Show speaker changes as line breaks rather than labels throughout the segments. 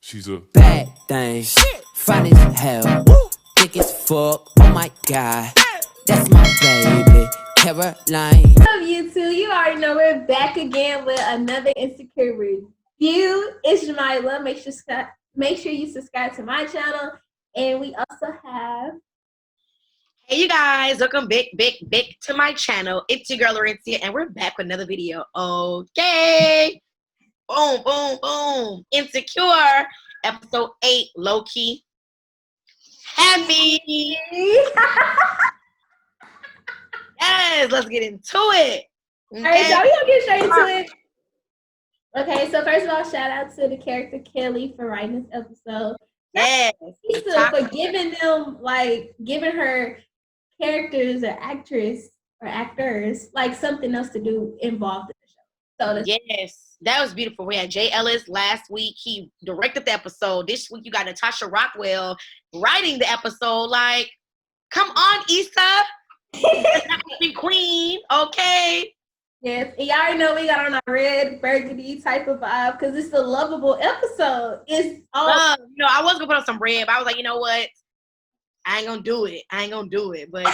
She's a
bad thing, fine as hell, thick as fuck. Oh my god, that's my baby, Caroline.
Love you too. You already know we're back again with another Insecure review. It's Jamaya Lovee. Make sure you subscribe to my channel, and we also have.
Hey you guys, welcome back to my channel. It's your girl Laurencia, and we're back with another video. Okay. Boom, boom, boom. Insecure, episode 8, Lowkey. Happy. Yes, let's get into it.
Okay. All right, y'all, we gonna get straight into it. Okay, so first of all, shout out to the character Kelly for writing this episode.
Yes.
For giving them, giving her characters or actress or actors like something else to do involved in the show. So
yes, that was beautiful. We had Jay Ellis last week. He directed the episode. This week you got Natasha Rockwell writing the episode. Like, come on, Issa. Queen, okay.
Yes, and y'all already know we got on our red burgundy type of vibe because it's a lovable episode. It's all
I was gonna put on some red, but I was like, you know what? I ain't gonna do it. But
all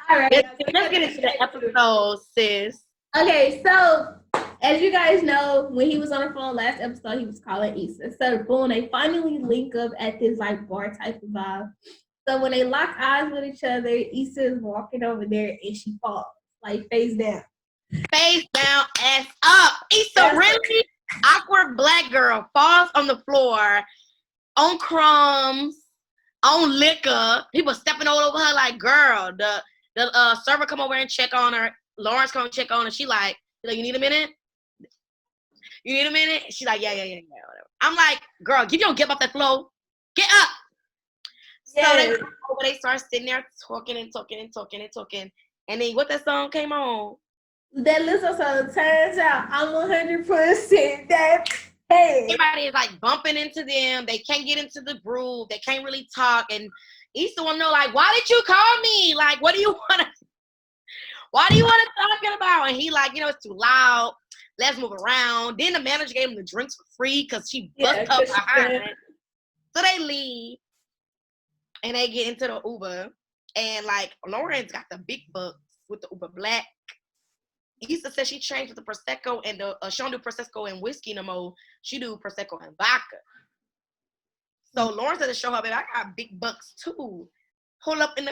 right.
Let's get into the episode, sis.
Okay, so as you guys know, when he was on the phone last episode, he was calling Issa. So boom, they finally link up at this bar type of vibe. So when they lock eyes with each other, Issa is walking over there and she falls, face down.
Face down, ass up. Issa, really awkward black girl falls on the floor, on crumbs, on liquor. People stepping all over her like, girl. The server come over and check on her. Lawrence come and check on her. She like, you need a minute? You need a minute? She like, yeah, whatever. I'm like, girl, if you don't get off that floor, get up. Yes. So they start sitting there talking. And then what that song came on?
That little song turns out I'm 100% that. Hey.
Everybody is like bumping into them. They can't get into the groove. They can't really talk. And Issa want to know, like, why did you call me? Like, what do you want to talk about? And he like, it's too loud. Let's move around. Then the manager gave him the drinks for free because she bust up behind. So they leave. And they get into the Uber. And Lauren's got the big bucks with the Uber Black. Issa said she changed with the Prosecco and she don't do Prosecco and whiskey no more. She do Prosecco and vodka. So Lauren said to show her, baby, I got big bucks too. Pull up in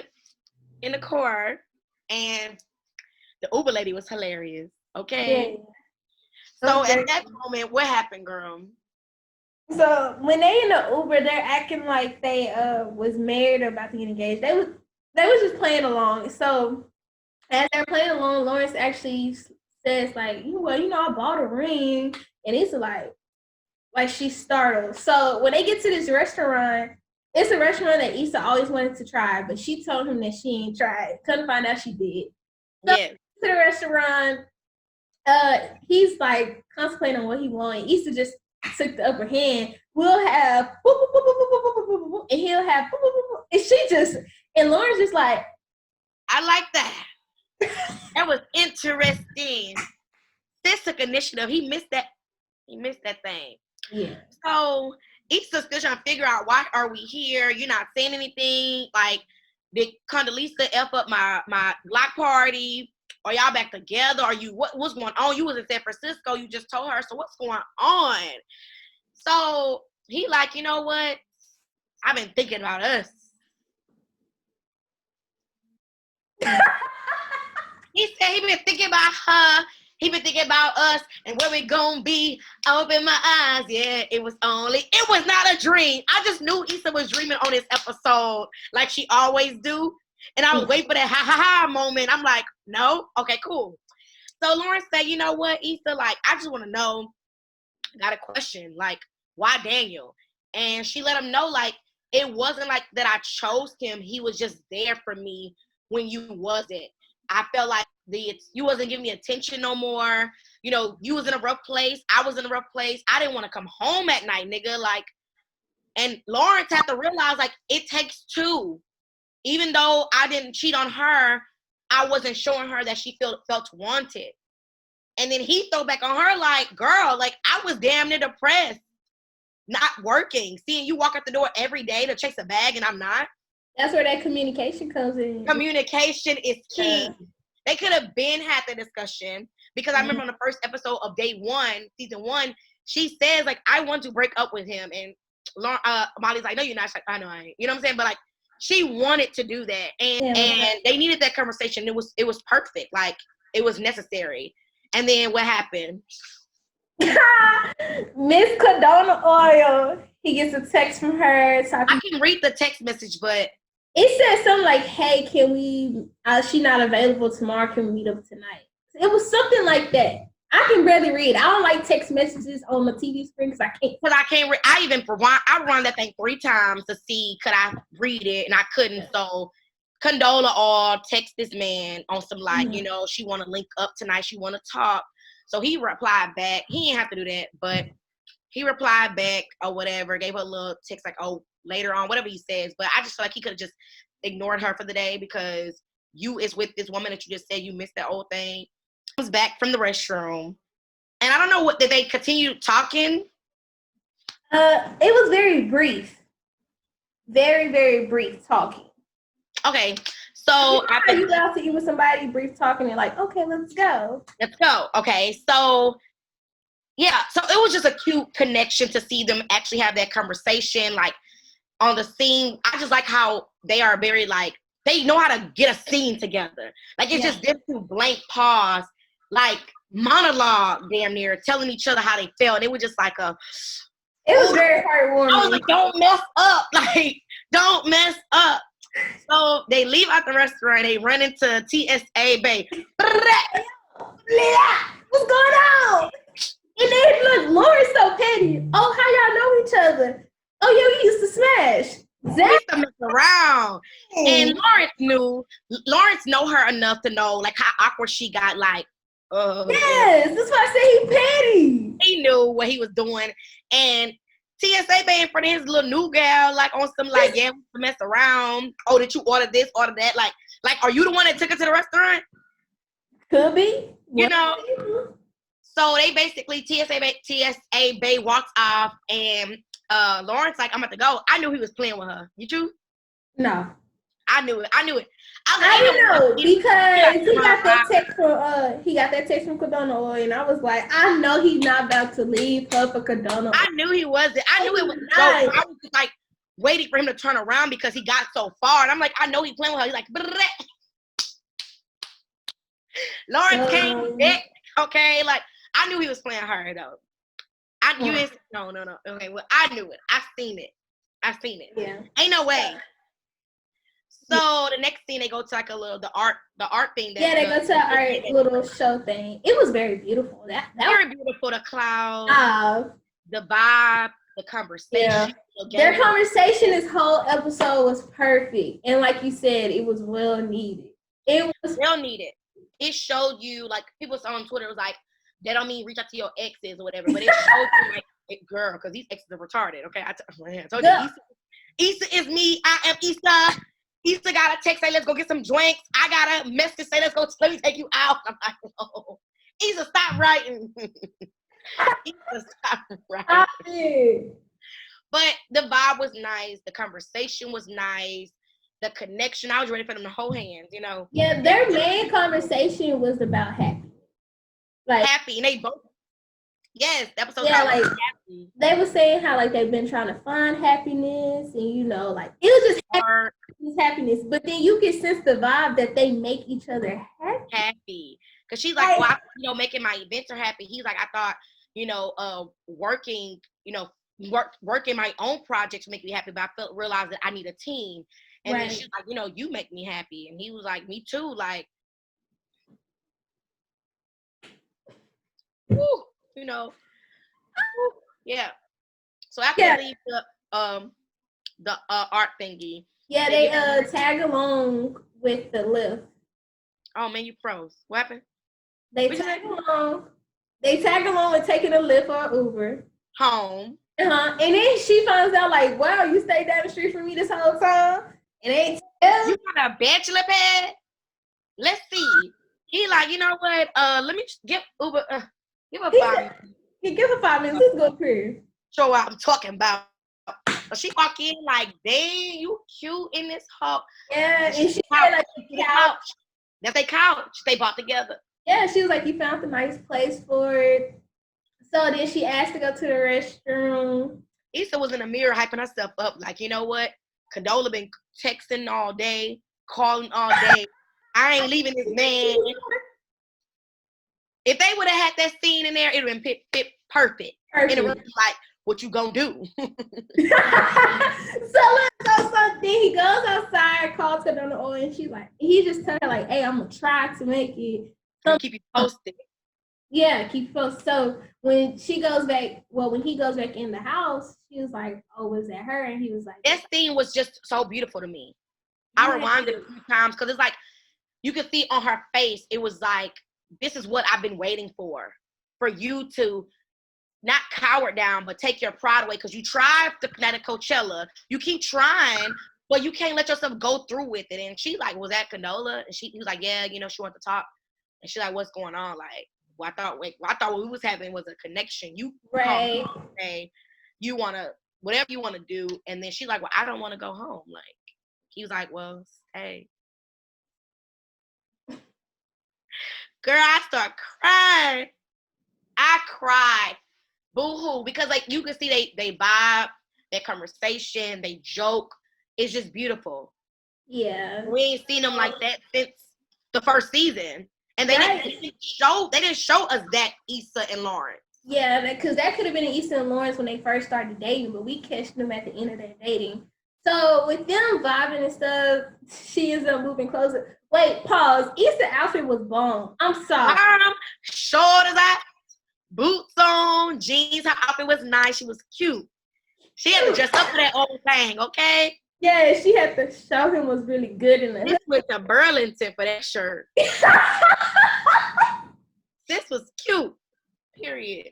the car, and the Uber lady was hilarious. Okay. Yeah. So at that moment, what happened, girl?
So when they in the Uber, they're acting like they was married or about to get engaged. They was just playing along. So as they're playing along, Lawrence actually says I bought a ring, and it's like she's startled. So when they get to this restaurant, it's a restaurant that Issa always wanted to try, but she told him that she ain't tried. Couldn't find out she did. So to the restaurant, he's contemplating on what he wants. Issa just took the upper hand. We'll have and he'll have and Lauren's just like,
I like that. That was interesting. Sis took initiative. He missed that thing.
Yeah.
So Issa's still trying to figure out, why are we here? You're not saying anything. Did Condoleezza F up my block party? Are y'all back together? Are you what's going on? You was in San Francisco. You just told her. So what's going on? So he you know what? I've been thinking about us. He said he been thinking about her. He been thinking about us and where we gonna be. I opened my eyes. Yeah, it was not a dream. I just knew Issa was dreaming on this episode like she always do. And I was waiting for that ha moment. I'm like, no? Okay, cool. So Lauren said, you know what, Issa, I just want to know, got a question, why Daniel? And she let him know, it wasn't that I chose him. He was just there for me when you wasn't. I felt like you wasn't giving me attention no more. You was in a rough place. I was in a rough place. I didn't want to come home at night, nigga. And Lawrence had to realize, it takes two. Even though I didn't cheat on her, I wasn't showing her that she felt wanted. And then he threw back on her girl, I was damn near depressed. not working, seeing you walk out the door every day to chase a bag and I'm not.
That's where that communication comes in.
Communication is key. They could have been had the discussion because I remember on the first episode of day 1, season 1, she says like, I want to break up with him, and Molly's like, no, you're not. She's like, I know I ain't. You know what I'm saying? But like, she wanted to do that, and they needed that conversation. It was perfect. Like, it was necessary. And then what happened?
Miss Cardona Oil. He gets a text from her.
I can read the text message, but
it said something like, "Hey, can we? She not available tomorrow. Can we meet up tonight?" It was something like that. I can barely read. I don't like text messages on the TV screen because I can't.
I even I run that thing 3 times to see could I read it, and I couldn't. So Condola all text this man on some like, you know, she want to link up tonight. She want to talk. So he replied back. He didn't have to do that, but he replied back or whatever. Gave her a little text like, oh, later on, whatever he says. But I just feel like he could have just ignored her for the day because you is with this woman that you just said you missed that old thing. Was back from the restroom, and I don't know what did they continue talking.
It was very brief, very very brief talking.
Okay, so
you go out to eat with somebody, brief talking, and like, okay, let's go.
Okay, so yeah, so it was just a cute connection to see them actually have that conversation, like on the scene. I just like how they are very like they know how to get a scene together. Like it's just them two blank pause. Like monologue damn near telling each other how they felt. And it was just like it
was very heartwarming.
I was like, don't mess up. Like, don't mess up. So they leave out the restaurant, they run into TSA Bay.
What's going on? And then look, Lauren's so petty. Oh, how y'all know each other? Oh yeah, we used to smash.
We used to mess around. And Lawrence know her enough to know like how awkward she got, like
yes, that's why I say he petty.
He knew what he was doing. And TSA Bay in front of his little new gal, like on some like, yeah, we mess around. Oh, did you order this, order that? Like, are you the one that took her to the restaurant?
Could be.
You know. So they basically TSA Bay walks off, and Lawrence like, I'm about to go. I knew he was playing with her. You too?
No.
I knew it.
I didn't know because he got that text from Cardona Oil, and I was like, I know he's not about to leave her for Cardona Oil.
I knew he wasn't. I knew it was nice. I was just like waiting for him to turn around because he got so far, and I'm like, I know he's playing with her. He's like, Lawrence came back. Okay, like I knew he was playing her though. No. Okay, well I knew it. I seen it.
Yeah.
Ain't no way. So the next scene, they go to like the art thing.
They go to our little show thing. It was very beautiful. That
very beautiful. The clouds, the vibe, the conversation.
Yeah. Their conversation this whole episode was perfect, and like you said, it was well needed. It was
well needed. It showed you like people saw on Twitter was like, that don't mean reach out to your exes or whatever, but it showed you like, girl, because these exes are retarded. Okay, I told you, Issa is me. I am Issa. Issa got a text say, let's go get some drinks. I got a message say, let me take you out. I'm like, oh, Issa, stop writing. Issa, stop writing. But the vibe was nice. The conversation was nice. The connection, I was ready for them to hold hands, you know.
Yeah, their main conversation was about happiness. Like
happy, and they both. Yes, the episode.
Yeah, like happy. They were saying how like they've been trying to find happiness, and you know, like it was just happiness. But then you can sense the vibe that they make each other happy.
Happy, because she's like, well, making my events are happy. He's like, I thought, working, working my own projects make me happy, but I realized that I need a team. And then she's like, you make me happy, and he was like, me too, like. Woo, yeah. So after they leave the art thingy,
they tag along with the lift.
Oh man, you froze. What happened?
They tag along. They tag along with taking a Lyft or Uber
home.
And then she finds out like, wow, you stayed down the street from me this whole time. It ain't
you got a bachelor pad. Let's see. He like, you know what? Let me give Uber. Give her 5 minutes.
Give her 5 minutes. Let's go up here.
Show what I'm talking about. So she walk in like, dang, you cute in this hole.
Yeah, and she said like
the couch. That's their couch they bought together.
Yeah, she was like, you found a nice place for it. So then she asked to go to the restroom.
Issa was in the mirror hyping herself up, like, you know what? Condola been texting all day, calling all day. I ain't leaving this man. If they would have had that scene in there, it would have been fit perfect. And it was like, what you gonna do?
So then he goes outside, calls her on the oil, and she's like, he just tell her like, hey, I'm gonna try to make it.
So keep you posted.
Yeah, keep posted. So when he goes back in the house, she was like, oh, was that her? And he was like,
that scene was just so beautiful to me. I rewinded it a few times because it's like, you could see on her face, it was like, this is what I've been waiting for you to not cower down, but take your pride away, because you tried to connect at Coachella. You keep trying, but you can't let yourself go through with it. And she like, was that Canola? And he was like, yeah, you know, she wanted to talk. And she's like, what's going on? Like, I thought what we was having was a connection. You
right.
Hey, you wanna whatever you wanna do. And then she's like, well, I don't want to go home. Like, he was like, well, hey. Girl, I start crying. I cried. Boo-hoo. Because like you can see they vibe, their conversation, they joke. It's just beautiful.
Yeah.
We ain't seen them like that since the first season. And they didn't show us that Issa and Lawrence.
Yeah, because that could have been Issa and Lawrence when they first started dating, but we catch them at the end of their dating. So with them vibing and stuff, she ends up moving closer. Wait, pause. Issa's outfit was bomb. I'm sorry.
Short as that, boots on, jeans. Her outfit was nice. She was cute. She had to dress up for that old thing, okay?
Yeah, she had to show him was really good in it.
This went to Burlington for that shirt. This was cute. Period.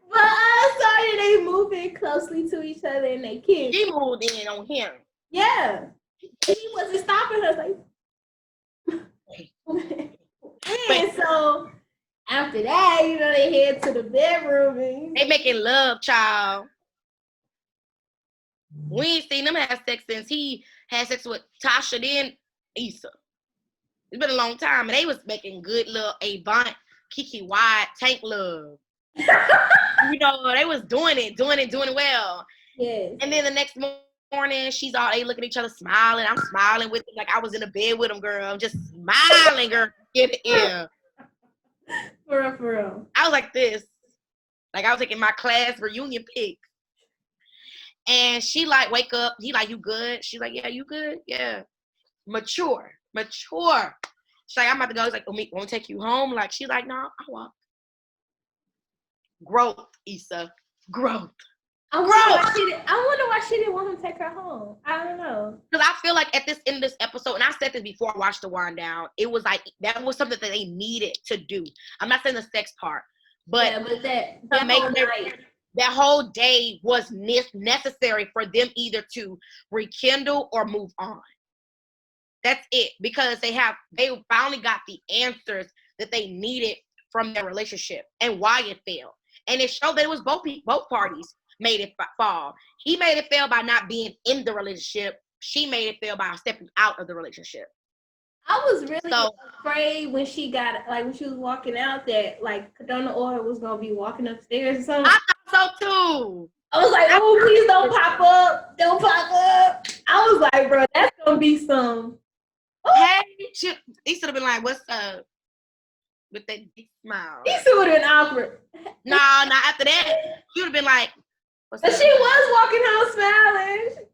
But I'm sorry, they moving closely to each other and they kiss.
She moved in on him.
Yeah. He wasn't stopping her. Like, and so after that, you know, they head to the bedroom and
they making love, child. We ain't seen them have sex since he had sex with Tasha, then Issa. It's been a long time, and they was making good little Avant, Kiki White, tank love. You know, they was doing it well.
Yes.
And then the next morning, they look at each other smiling. I'm smiling with them like I was in the bed with them, girl. I'm just smiling, girl. Get it in.
For real.
I was like this. Like I was taking my class reunion pics. And she like, wake up. He like, you good? She's like, yeah, you good? Yeah. Mature. She's like, I'm about to go. He's like, want me to take you home? Like, she's like, no, I walk. Growth, Issa. Growth.
I wonder why she didn't want him to take her home. I don't know.
Because I feel like in this episode, and I said this before I watched the wind down, it was like that was something that they needed to do. I'm not saying the sex part, but, that whole day was necessary for them either to rekindle or move on. That's it, because they finally got the answers that they needed from their relationship and why it failed. And it showed that it was both parties made it fall. He made it fail by not being in the relationship. She made it fail by stepping out of the relationship.
I was really afraid when she was walking out that like Kadona Oil was gonna be walking upstairs or something.
I thought so too.
I was like, oh, please don't pop up. Don't pop up. I was like, bro, that's gonna be some.
Hey, he should have been like, what's up? With that big smile.
Issa would have been awkward.
Nah, after that, she would have been like,
what's up? She was walking home smiling.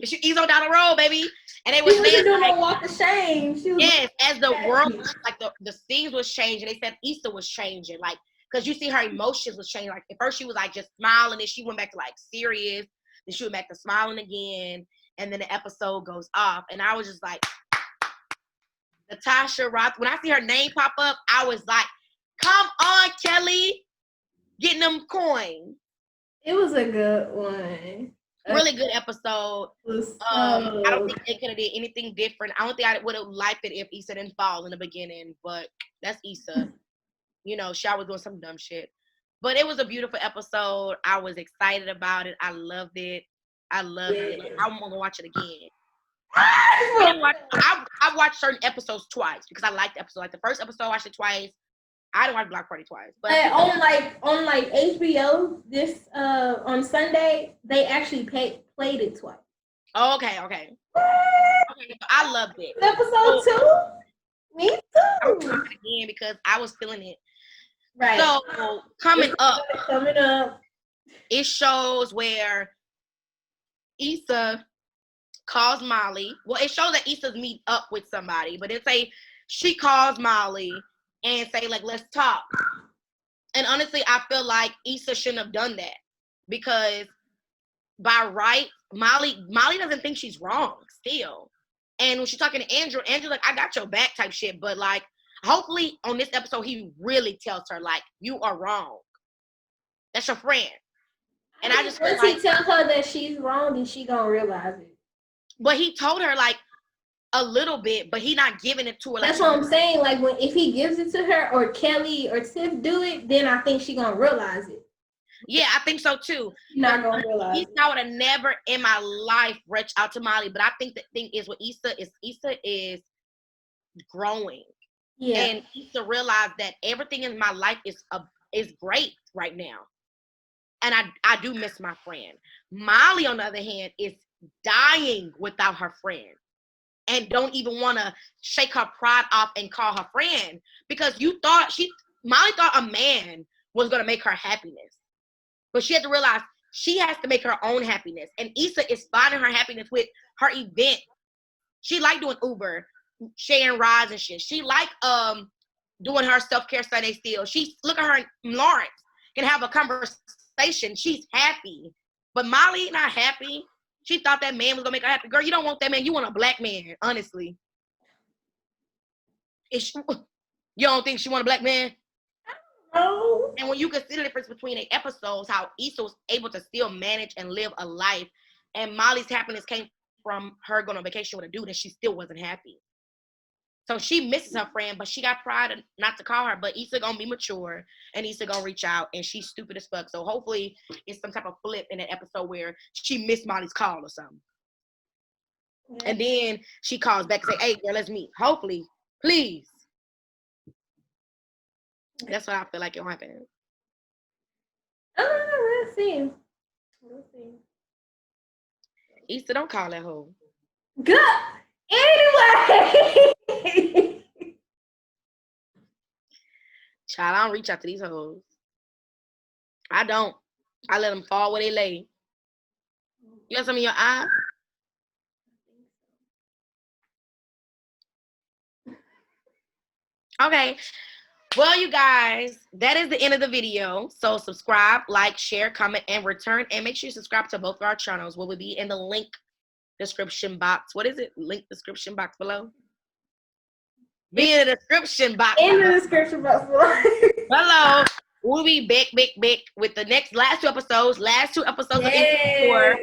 She eased on down the road, baby. And they
was doing a walk of shame.
Yes, as the world, like the scenes was changing, they said Issa was changing. Like, because you see her emotions was changing. Like, at first she was like just smiling, and she went back to like serious. Then she went back to smiling again. And then the episode goes off. And I was just like, Natasha Roth, when I see her name pop up, I was like, come on, Kelly, getting them coins.
It was a good one.
Really good episode. I don't think they could have did anything different. I don't think I would have liked it if Issa didn't fall in the beginning, but that's Issa. You know, she was doing some dumb shit. But it was a beautiful episode. I was excited about it. I loved it. I loved it. Like, I'm gonna watch it again. I've watched certain episodes twice because I liked the episode. Like the first episode, I watched it twice. I didn't watch Block Party twice. But
on HBO this on Sunday, they actually played it twice.
Okay. So I loved it.
Episode 2? Me too.
I was watching it again because I was feeling it.
Right.
So coming up, it shows where Issa calls Molly. Well, it shows that Issa's meet up with somebody, but she calls Molly and say, like, let's talk. And honestly, I feel like Issa shouldn't have done that because by right, Molly doesn't think she's wrong still. And when she's talking to Andrew's like, I got your back type shit. But like, hopefully on this episode, he really tells her, like, you are wrong. That's your friend. And I just
once he tell her that she's wrong, then she gonna realize it.
But he told her like a little bit, but he not giving it to her.
That's what I'm saying. Like if he gives it to her or Kelly or Tiff do it, then I think she gonna realize it.
Yeah, I think so too.
Not gonna realize it.
I would have never in my life reached out to Molly, but I think the thing is what Issa is growing. Yeah. And Issa realized that everything in my life is great right now. And I do miss my friend. Molly, on the other hand, is dying without her friend and don't even want to shake her pride off and call her friend because Molly thought a man was going to make her happiness. But she had to realize she has to make her own happiness. And Issa is finding her happiness with her event. She like doing Uber, sharing rides and shit. She like doing her self-care Sunday still. Look at her and Lawrence can have a conversation. She's happy. But Molly not happy. She thought that man was gonna make her happy. Girl, you don't want that man. You want a black man, honestly. You don't think she want a black man? No. And when you consider the difference between the episodes, how Issa was able to still manage and live a life, and Molly's happiness came from her going on vacation with a dude, and she still wasn't happy. So she misses her friend, but she got pride not to call her. But Issa gonna be mature, and Issa gonna reach out, and she's stupid as fuck. So hopefully it's some type of flip in that episode where she missed Molly's call or something. Yeah. And then she calls back and say, hey, girl, let's meet. Hopefully, please. That's what I feel like it'll happen.
We'll see.
Issa, don't call that hoe.
Good. Anyway.
Child, I don't reach out to these hoes. I don't. I let them fall where they lay. You got some in your eye? Okay. Well, you guys, that is the end of the video. So subscribe, like, share, comment, and return. And make sure you subscribe to both of our channels. What will be in the link description box. What is it? Link description box below. Be in the description box.
In the description box below.
Hello. We'll be back with the last two episodes. Yes.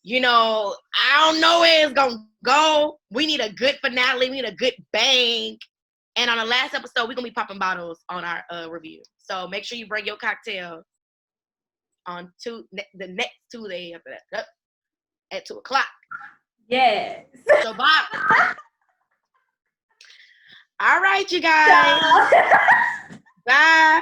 You know, I don't know where it's gonna go. We need a good finale. We need a good bang. And on the last episode, we're gonna be popping bottles on our review. So make sure you bring your cocktail on the next Tuesday after that at 2:00.
Yes.
So bye. All right, you guys. Bye.